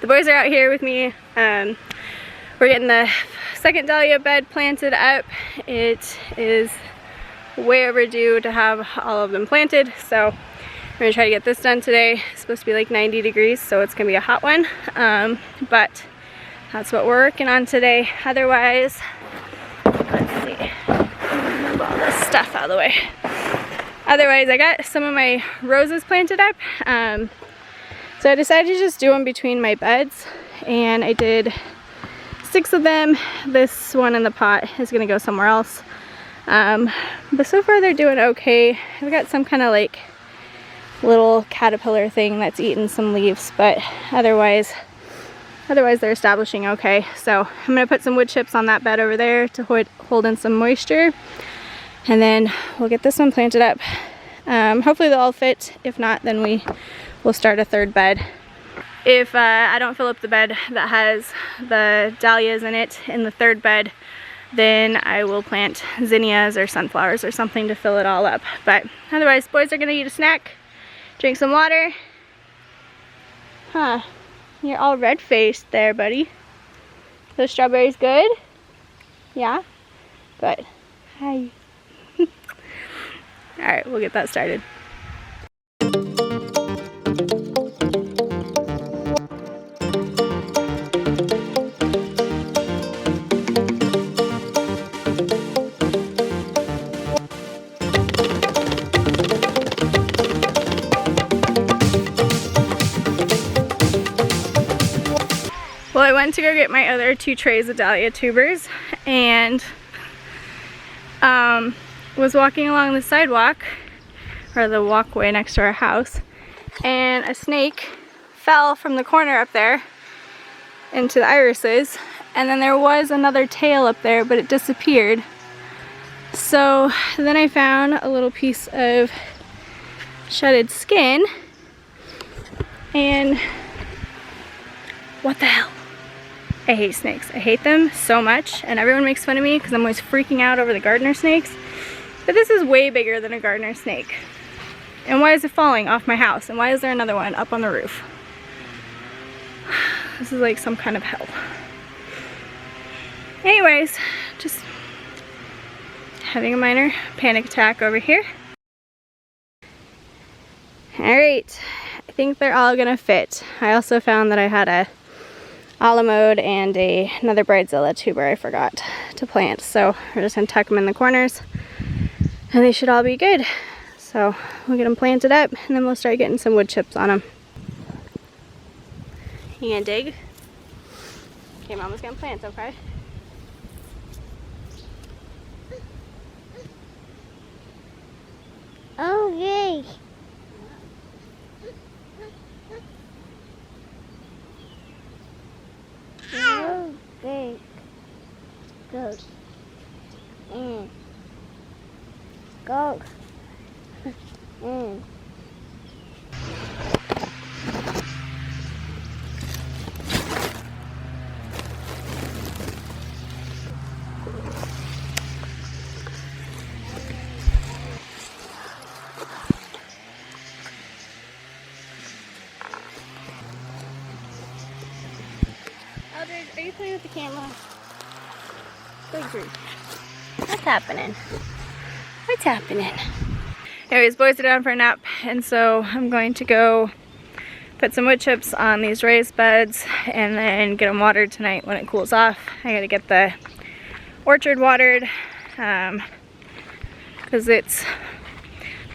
The boys are out here with me. We're getting the second dahlia bed planted up. It is way overdue to have all of them planted, so we're gonna try to get this done today. It's supposed to be like 90 degrees, so it's gonna be a hot one. But that's what we're working on today. Otherwise, let's see, move all this stuff out of the way. Otherwise, I got some of my roses planted up. So I decided to just do them between my beds, and I did 6 of them. This one in the pot is gonna go somewhere else. But so far they're doing okay. I've got some kind of like little caterpillar thing that's eating some leaves, but otherwise they're establishing okay. So I'm gonna put some wood chips on that bed over there to hold in some moisture, and then we'll get this one planted up. Hopefully they'll all fit. If not, then we'll start a third bed. If I don't fill up the bed that has the dahlias in it in the third bed, then I will plant zinnias or sunflowers or something to fill it all up. But otherwise, boys are gonna eat a snack, drink some water. Huh, you're all red-faced there, buddy. Those strawberries good? Yeah? Good. Hi. Alright, we'll get that started. Well, I went to go get my other 2 trays of dahlia tubers, and was walking along the sidewalk, or the walkway next to our house, and a snake fell from the corner up there into the irises, and then there was another tail up there, but it disappeared. So then I found a little piece of shedded skin, and what the hell? I hate snakes. I hate them so much, and everyone makes fun of me because I'm always freaking out over the gardener snakes. But this is way bigger than a gardener snake. And why is it falling off my house? And why is there another one up on the roof? This is like some kind of hell. Anyways, just having a minor panic attack over here. Alright, I think they're all gonna fit. I also found that I had a alamode and another bridezilla tuber I forgot to plant, so we're just gonna tuck them in the corners and they should all be good. So we'll get them planted up, and then we'll start getting some wood chips on them. You gonna dig? Okay, Mama's gonna plant, okay? Okay. Oh, big. Go. Go. Eldridge, are you playing with the camera? Big group. What's happening? What's happening? Anyways, boys are down for a nap, and so I'm going to go put some wood chips on these raised beds and then get them watered tonight when it cools off. I gotta get the orchard watered because it's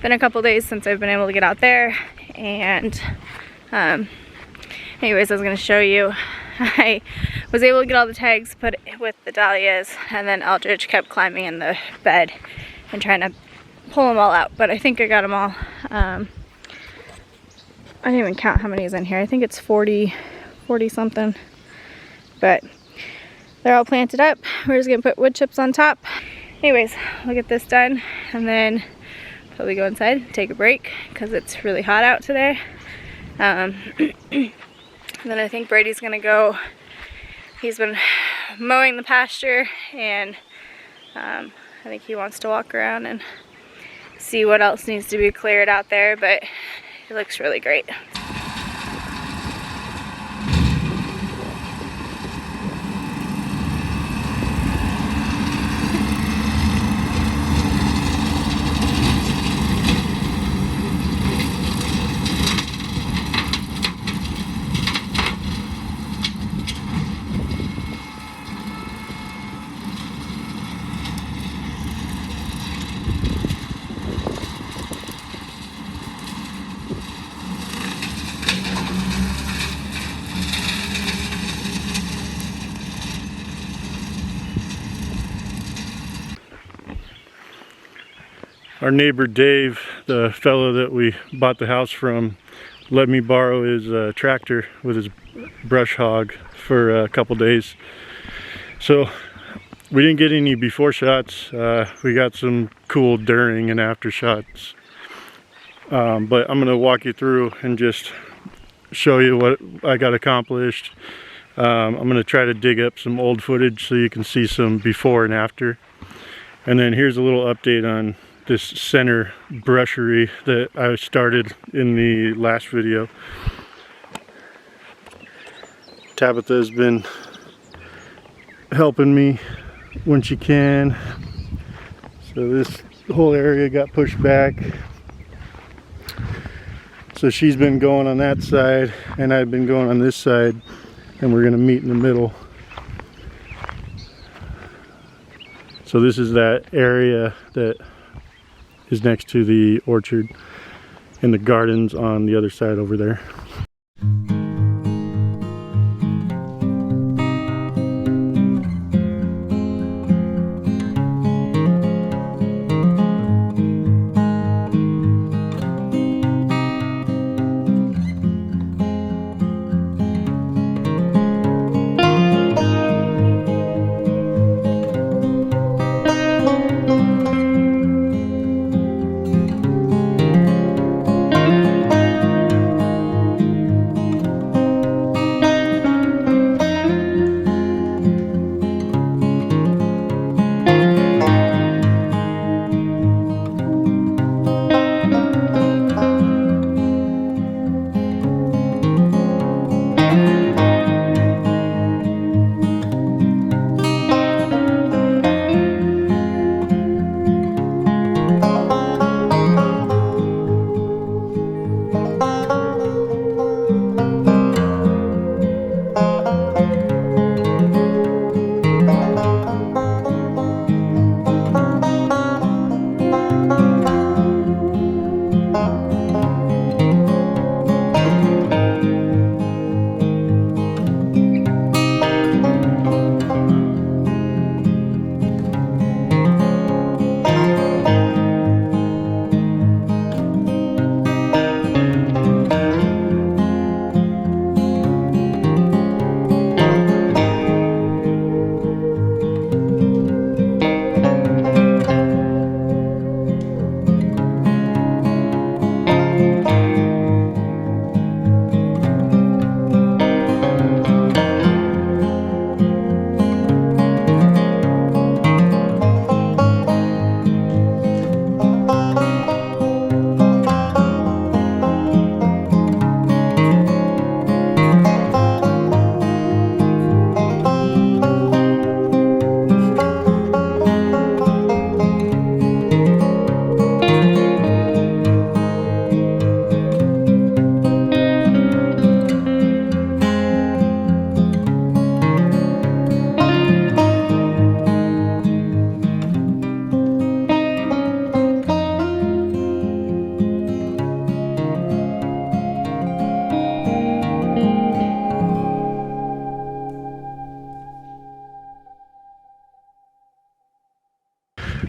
been a couple days since I've been able to get out there. And anyways, I was gonna show you, I was able to get all the tags put with the dahlias, and then Eldridge kept climbing in the bed and trying to pull them all out, but I think I got them all. I didn't even count how many is in here. I think it's 40 something, but they're all planted up. We're just gonna put wood chips on top. Anyways, we'll get this done and then probably go inside and take a break because it's really hot out today. And then I think Brady's gonna go, he's been mowing the pasture, and I think he wants to walk around and see what else needs to be cleared out there, but it looks really great. Our neighbor Dave, the fellow that we bought the house from, let me borrow his tractor with his brush hog for a couple days. So we didn't get any before shots. We got some cool during and after shots. But I'm gonna walk you through and just show you what I got accomplished. I'm gonna try to dig up some old footage so you can see some before and after. And then here's a little update on this center brushery that I started in the last video. Tabitha has been helping me when she can. So this whole area got pushed back. So she's been going on that side and I've been going on this side, and we're gonna meet in the middle. So this is that area that is next to the orchard and the gardens on the other side over there.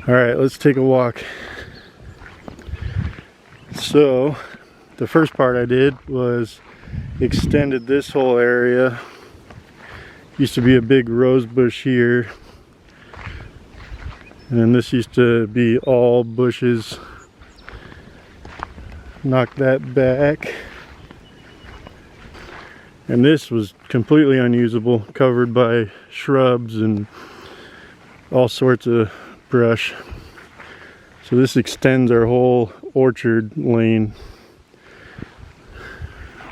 All right, let's take a walk. So the first part I did was extended this whole area. Used to be a big rose bush here, and then this used to be all bushes. Knocked that back, and this was completely unusable, covered by shrubs and all sorts of brush. So this extends our whole orchard lane.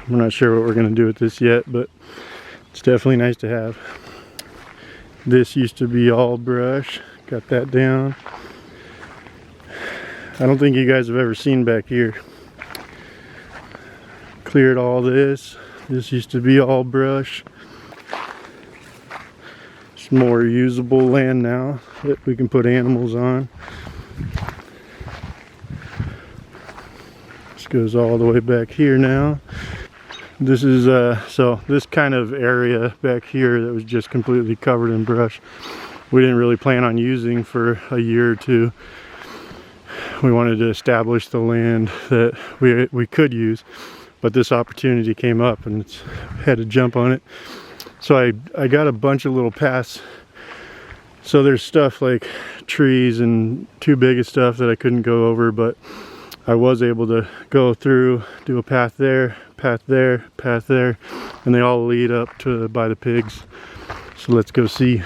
I'm not sure what we're going to do with this yet, but it's definitely nice to have. This used to be all brush. Got that down. I don't think you guys have ever seen back here. Cleared all this. This used to be all brush. It's more usable land now that we can put animals on. This goes all the way back here now. This is so this kind of area back here that was just completely covered in brush, we didn't really plan on using for a year or two. we wanted to establish the land that we could use, but this opportunity came up and had to jump on it. So I got a bunch of little paths. So there's stuff like trees and too big of stuff that I couldn't go over, but I was able to go through, do a path there, path there, path there, and they all lead up to by the pigs. So let's go see.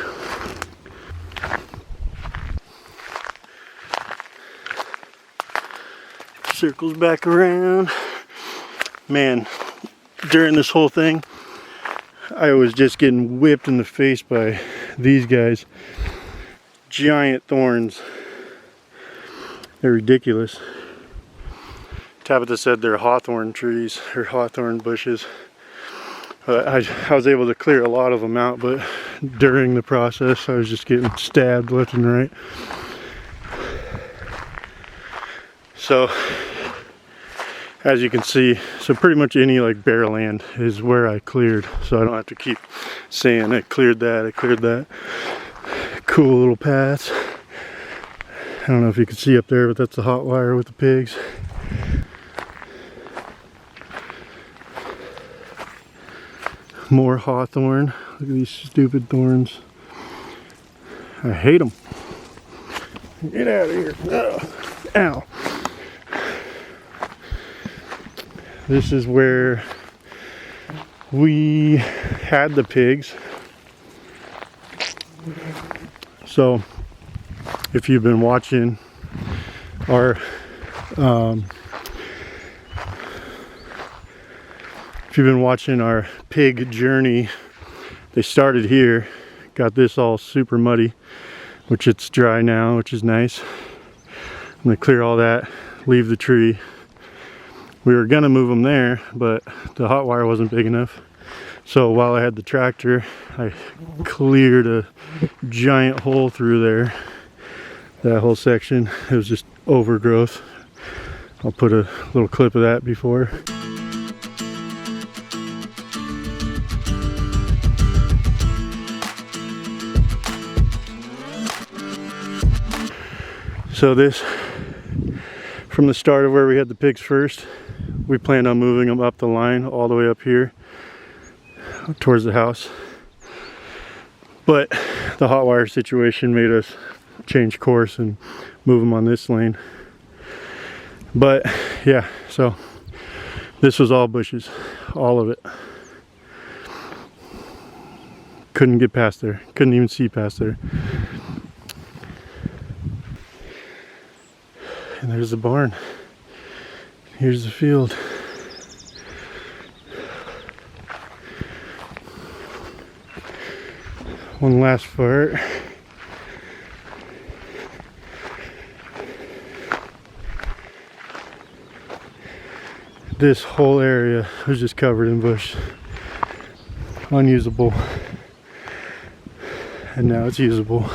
Circles back around. Man, during this whole thing, I was just getting whipped in the face by these guys. Giant thorns. They're ridiculous. Tabitha said they're hawthorn trees, or hawthorn bushes. I was able to clear a lot of them out, but during the process I was just getting stabbed left and right. So as you can see, so pretty much any like bare land is where I cleared, so I don't have to keep saying I cleared that, I cleared that. Cool little paths. I don't know if you can see up there, but that's the hot wire with the pigs. More hawthorn. Look at these stupid thorns. I hate them. Get out of here. Ugh. Ow. This is where we had the pigs. So if you've been watching our pig journey, they started here, got this all super muddy, which it's dry now, which is nice. I'm gonna clear all that, leave the tree. We were gonna move them there, but the hot wire wasn't big enough. So while I had the tractor, I cleared a giant hole through there. That whole section, it was just overgrowth. I'll put a little clip of that before. So this, from the start of where we had the pigs first, we planned on moving them up the line all the way up here towards the house. But the hot wire situation made us change course and move them on this lane. But yeah, so this was all bushes, all of it. Couldn't get past there, couldn't even see past there. And there's the barn. Here's the field. One last part. This whole area was just covered in bush. Unusable. And now it's usable.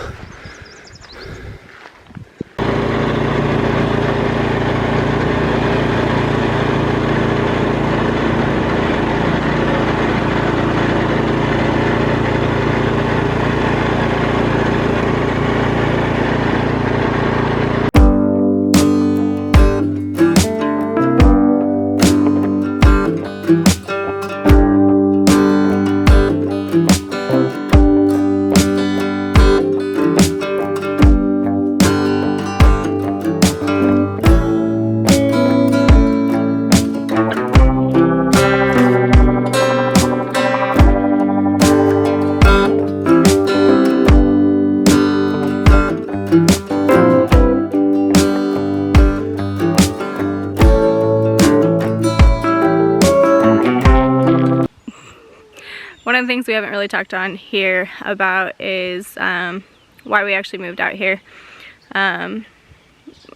One of the things we haven't really talked on here about is why we actually moved out here.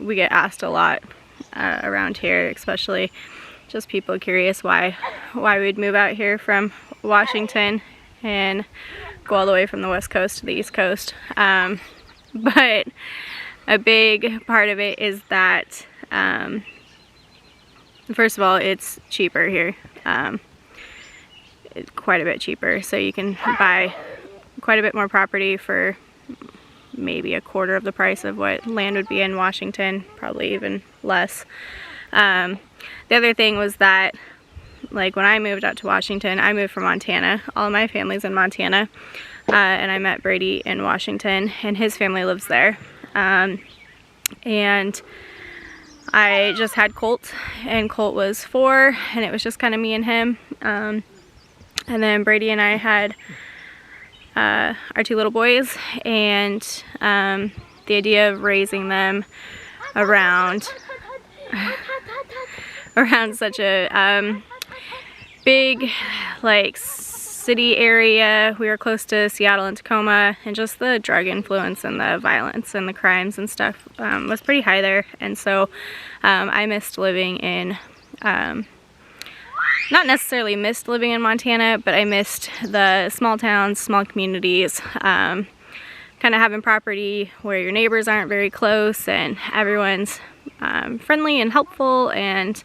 We get asked a lot around here, especially just people curious why we'd move out here from Washington and go all the way from the West Coast to the East Coast. But a big part of it is that first of all, it's cheaper here. It's quite a bit cheaper, so you can buy quite a bit more property for maybe a quarter of the price of what land would be in Washington, probably even less. The other thing was that, like, when I moved out to Washington, I moved from Montana. All of my family's in Montana, and I met Brady in Washington, and his family lives there. And I just had Colt, and Colt was 4, and it was just kind of me and him. And then Brady and I had our 2 little boys, and the idea of raising them around such a big, like, city area. We were close to Seattle and Tacoma, and just the drug influence and the violence and the crimes and stuff was pretty high there. And so I missed living in, not necessarily missed living in Montana, but I missed the small towns, small communities, kind of having property where your neighbors aren't very close and everyone's friendly and helpful, and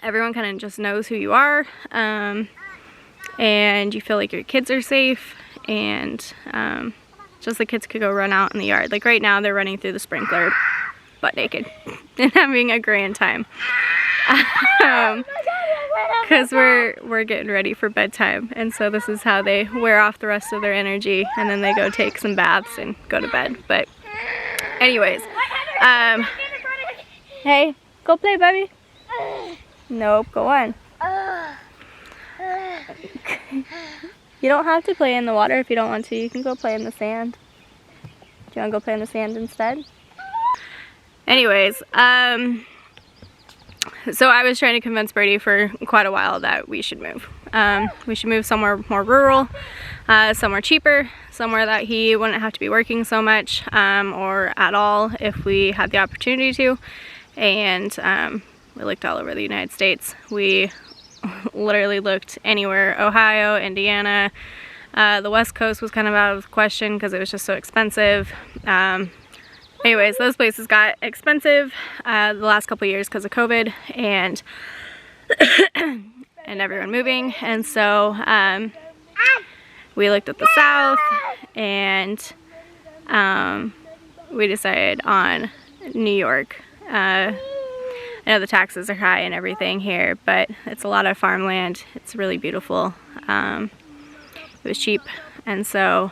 everyone kind of just knows who you are, and you feel like your kids are safe, and just the kids could go run out in the yard. Like right now they're running through the sprinkler butt naked and having a grand time, because we're getting ready for bedtime, and so this is how they wear off the rest of their energy, and then they go take some baths and go to bed. But anyways, hey, go play, baby. Nope, go on. You don't have to play in the water if you don't want to. You can go play in the sand. Do you want to go play in the sand instead? Anyways, so I was trying to convince Brady for quite a while that we should move. We should move somewhere more rural, somewhere cheaper, somewhere that he wouldn't have to be working so much, or at all if we had the opportunity to. And we looked all over the United States. We literally looked anywhere. Ohio, Indiana, the West Coast was kind of out of the question because it was just so expensive. Anyways, those places got expensive the last couple years because of COVID and and everyone moving. And so we looked at the South, and we decided on New York. I know the taxes are high and everything here, but it's a lot of farmland. It's really beautiful. It was cheap, and so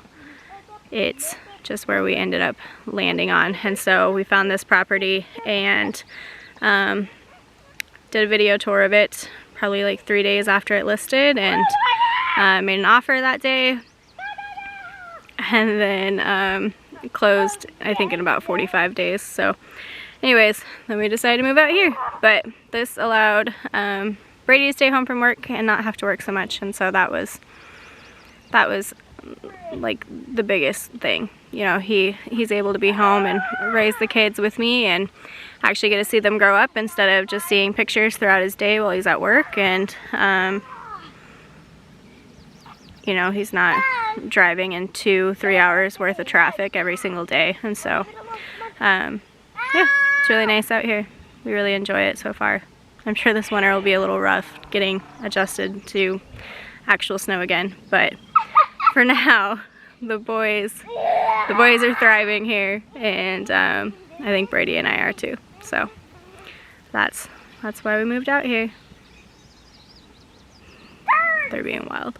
it's just where we ended up landing on. And so we found this property and did a video tour of it probably like 3 days after it listed, and made an offer that day, and then closed I think in about 45 days. So anyways, then we decided to move out here, but this allowed Brady to stay home from work and not have to work so much, and so that was like the biggest thing. You know, he's able to be home and raise the kids with me and actually get to see them grow up instead of just seeing pictures throughout his day while he's at work. And you know, he's not driving in 2-3 hours worth of traffic every single day. And so yeah, it's really nice out here. We really enjoy it so far. I'm sure this winter will be a little rough getting adjusted to actual snow again, but for now the boys are thriving here, and I think Brady and I are too. So that's why we moved out here. They're being wild.